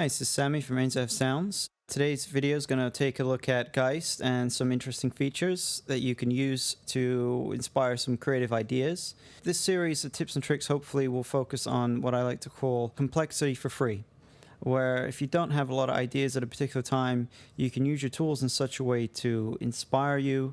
Hi, this is Sammy from NZF Sounds. Today's video is going to take a look at Geist and some interesting features that you can use to inspire some creative ideas. This series of tips and tricks hopefully will focus on what I like to call complexity for free, where if you don't have a lot of ideas at a particular time, you can use your tools in such a way to inspire you,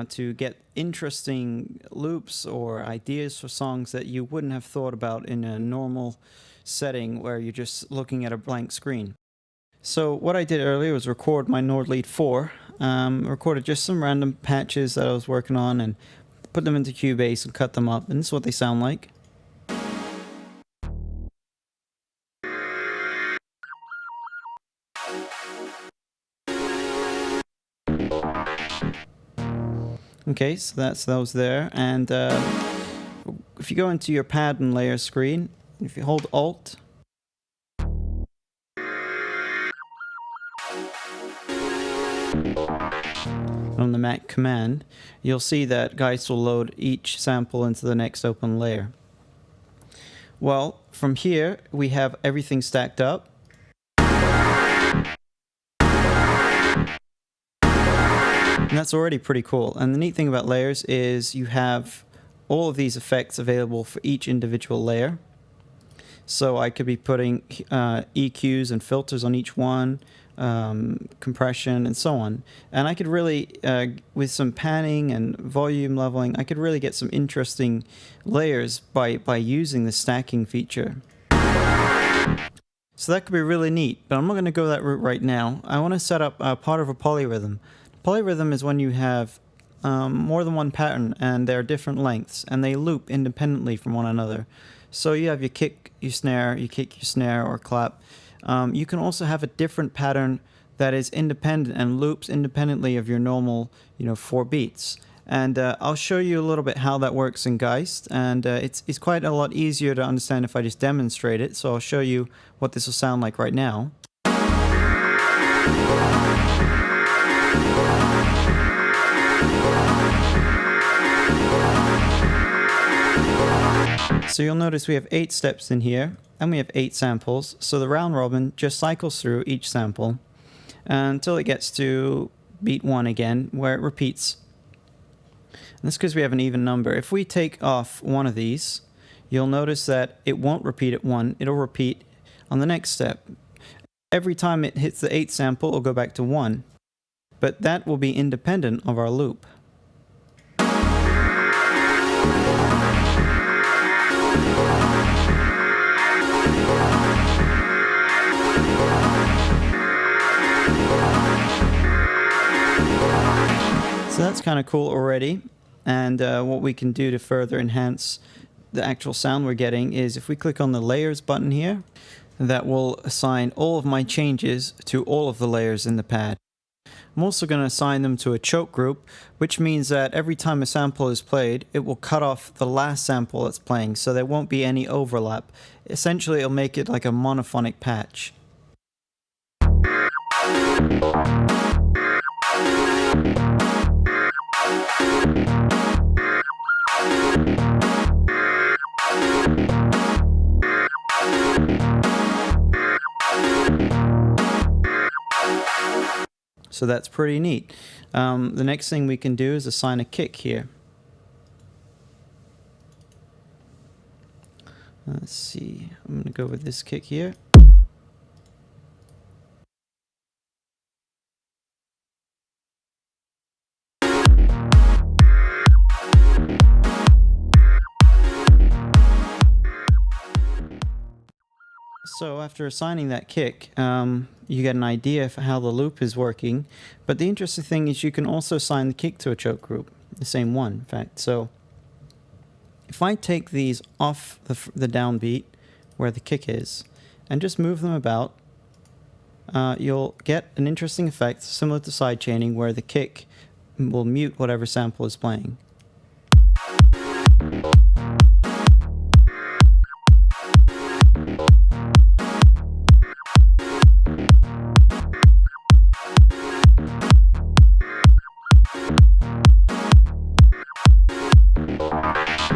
to get interesting loops or ideas for songs that you wouldn't have thought about in a normal setting where you're just looking at a blank screen. So what I did earlier was record my Nord Lead 4, recorded just some random patches that I was working on and put them into Cubase and cut them up, and this is what they sound like. Okay, so that's those there, and if you go into your pad and layer screen, if you hold Alt, on the Mac command, you'll see that Geist will load each sample into the next open layer. Well, from here we have everything stacked up. And that's already pretty cool. And the neat thing about layers is you have all of these effects available for each individual layer. So I could be putting EQs and filters on each one, compression and so on. And I could really, with some panning and volume leveling, I could really get some interesting layers by using the stacking feature. So that could be really neat, but I'm not going to go that route right now. I want to set up part of a polyrhythm. Polyrhythm is when you have more than one pattern and they're different lengths and they loop independently from one another. So you have your kick, your snare, you kick, your snare, or clap. You can also have a different pattern that is independent and loops independently of your normal, 4 beats. And I'll show you a little bit how that works in Geist. And it's quite a lot easier to understand if I just demonstrate it. So I'll show you what this will sound like right now. So you'll notice we have 8 steps in here, and we have 8 samples, so the round robin just cycles through each sample until it gets to beat 1 again, where it repeats. And that's because we have an even number. If we take off one of these, you'll notice that it won't repeat at 1, it'll repeat on the next step. Every time it hits the 8th sample, it'll go back to 1, but that will be independent of our loop. So that's kind of cool already, and what we can do to further enhance the actual sound we're getting is if we click on the layers button here, that will assign all of my changes to all of the layers in the pad. I'm also going to assign them to a choke group, which means that every time a sample is played, it will cut off the last sample that's playing, so there won't be any overlap. Essentially, it'll make it like a monophonic patch. So that's pretty neat. The next thing we can do is assign a kick here. Let's see, I'm going to go with this kick here. So after assigning that kick, you get an idea for how the loop is working. But the interesting thing is you can also assign the kick to a choke group, the same one, in fact. So if I take these off the downbeat where the kick is and just move them about, you'll get an interesting effect similar to sidechaining where the kick will mute whatever sample is playing.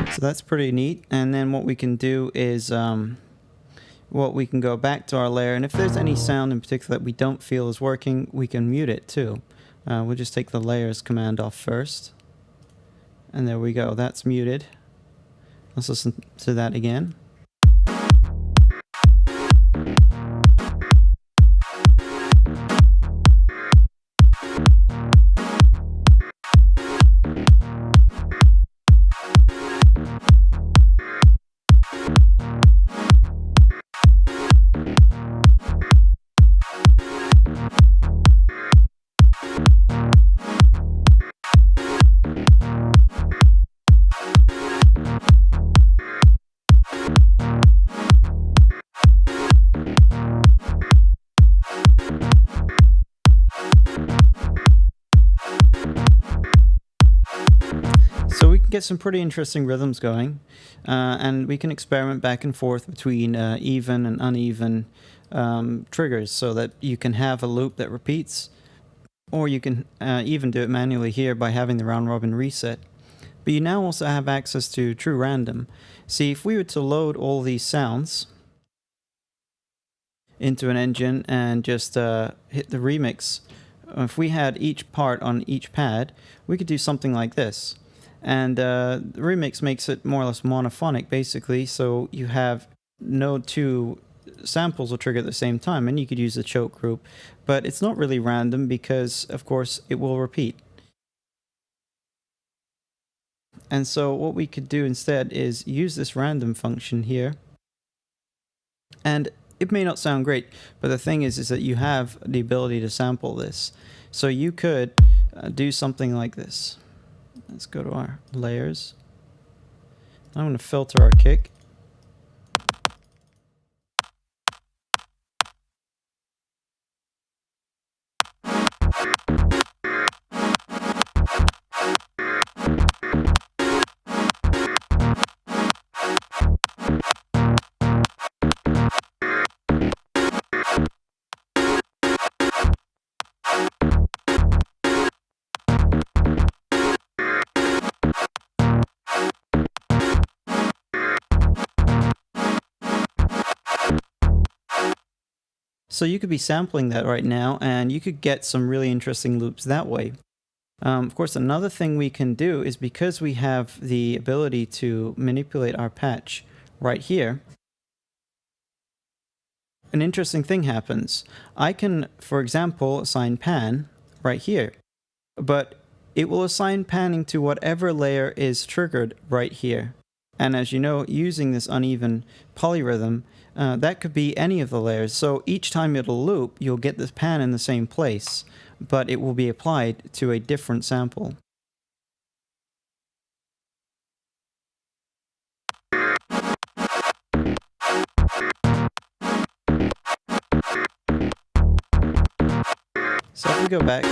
So that's pretty neat. And then what we can do is well, we can go back to our layer, and if there's any sound in particular that we don't feel is working, we can mute it too. We'll just take the layers command off first. And there we go, that's muted. Let's listen to that again. So we can get some pretty interesting rhythms going, and we can experiment back and forth between even and uneven triggers so that you can have a loop that repeats, or you can even do it manually here by having the round robin reset. But you now also have access to true random. See, if we were to load all these sounds into an engine and just hit the remix, if we had each part on each pad, we could do something like this. And the remix makes it more or less monophonic, basically, so you have no two samples will trigger at the same time, and you could use the choke group. But it's not really random because, of course, it will repeat. And so what we could do instead is use this random function here. And it may not sound great, but the thing is that you have the ability to sample this. So you could do something like this. Let's go to our layers. I'm going to filter our kick. So you could be sampling that right now, and you could get some really interesting loops that way. Of course, another thing we can do is, because we have the ability to manipulate our patch right here, an interesting thing happens. I can, for example, assign pan right here, but it will assign panning to whatever layer is triggered right here. And as you know, using this uneven polyrhythm, that could be any of the layers. So each time it'll loop, you'll get this pan in the same place, but it will be applied to a different sample. So if we go back,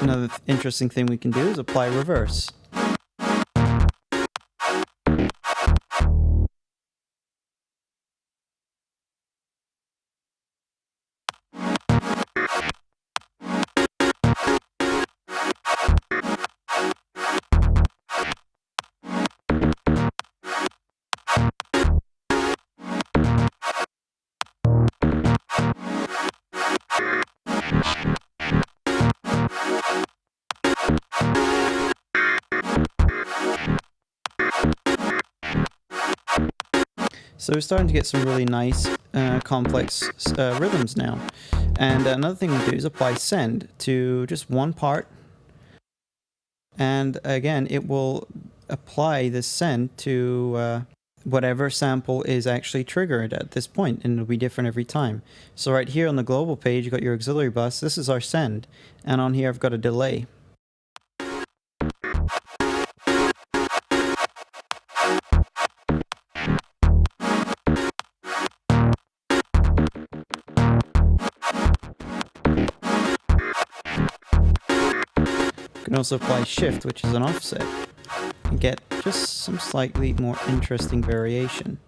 another interesting thing we can do is apply reverse. So we're starting to get some really nice, complex rhythms now. And another thing we do is apply send to just one part. And again, it will apply this send to whatever sample is actually triggered at this point, and it'll be different every time. So right here on the global page, you've got your auxiliary bus. This is our send. And on here, I've got a delay. You can also apply shift, which is an offset, and get just some slightly more interesting variation.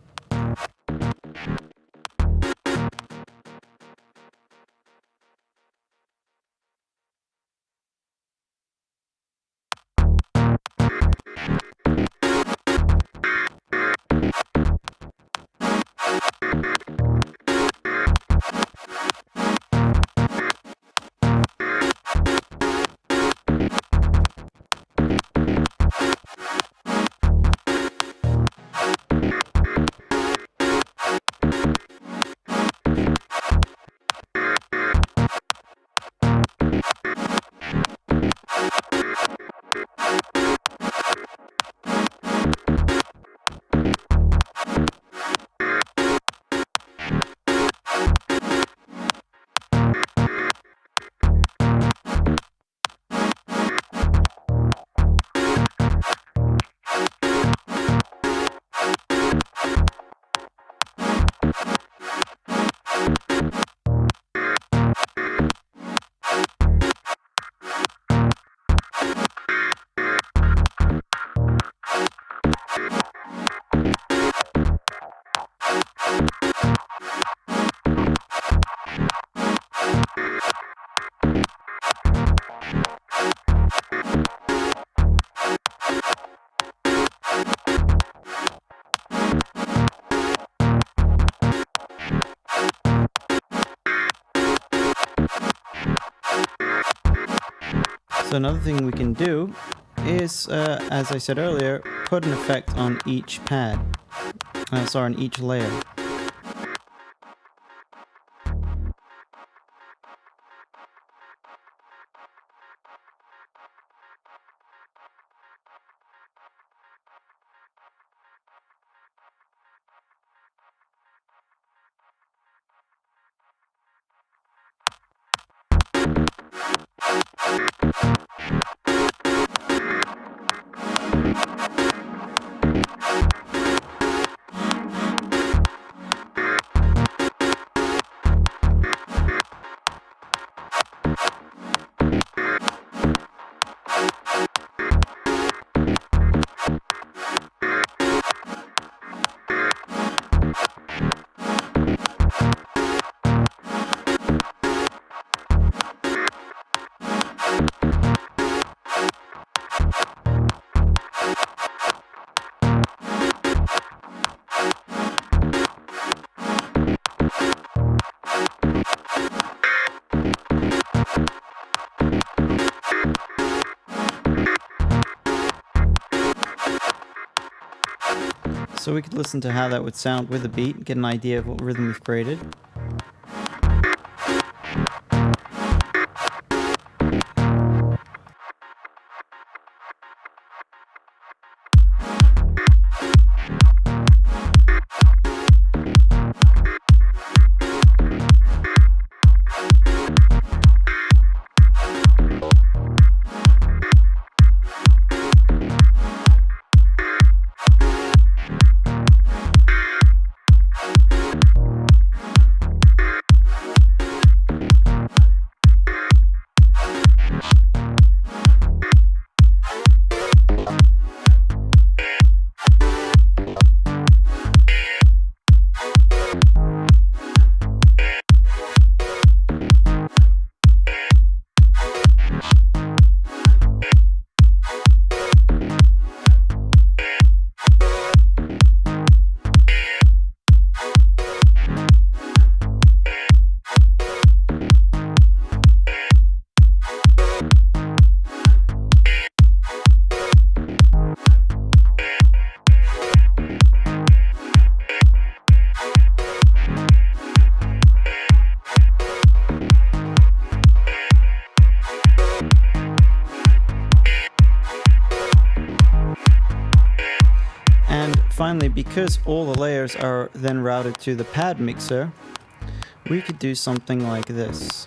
So another thing we can do is, as I said earlier, put an effect on each pad. Sorry, on each layer. So we could listen to how that would sound with a beat, get an idea of what rhythm we've created. Finally, because all the layers are then routed to the pad mixer, we could do something like this.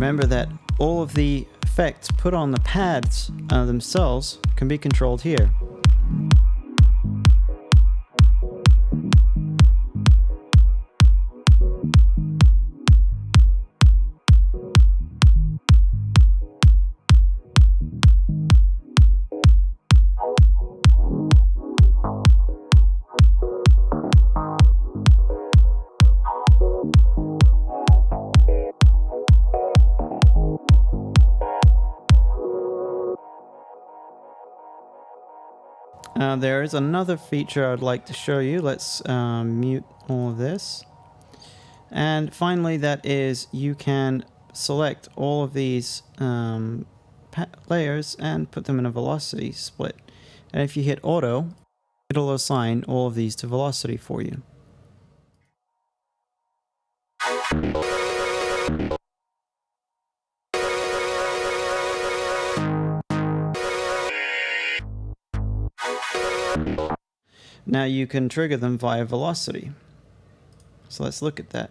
remember that all of the effects put on the pads themselves can be controlled here. There is another feature I'd like to show you. Let's mute all of this. And finally, that is you can select all of these layers and put them in a velocity split. And if you hit auto, it'll assign all of these to velocity for you. Now you can trigger them via velocity. So let's look at that.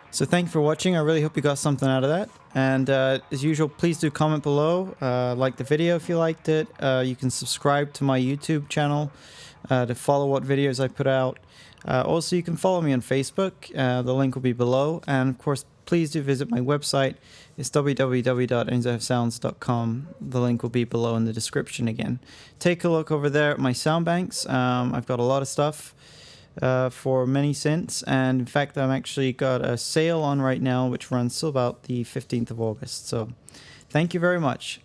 So thank you for watching. I really hope you got something out of that. And as usual, please do comment below. Like the video if you liked it. You can subscribe to my YouTube channel to follow what videos I put out. Also, you can follow me on Facebook. The link will be below. And of course, please do visit my website. It's www.enzosounds.com. The link will be below in the description again. Take a look over there at my sound banks. I've got a lot of stuff for many synths, and in fact I've actually got a sale on right now which runs till about the 15th of August. So thank you very much.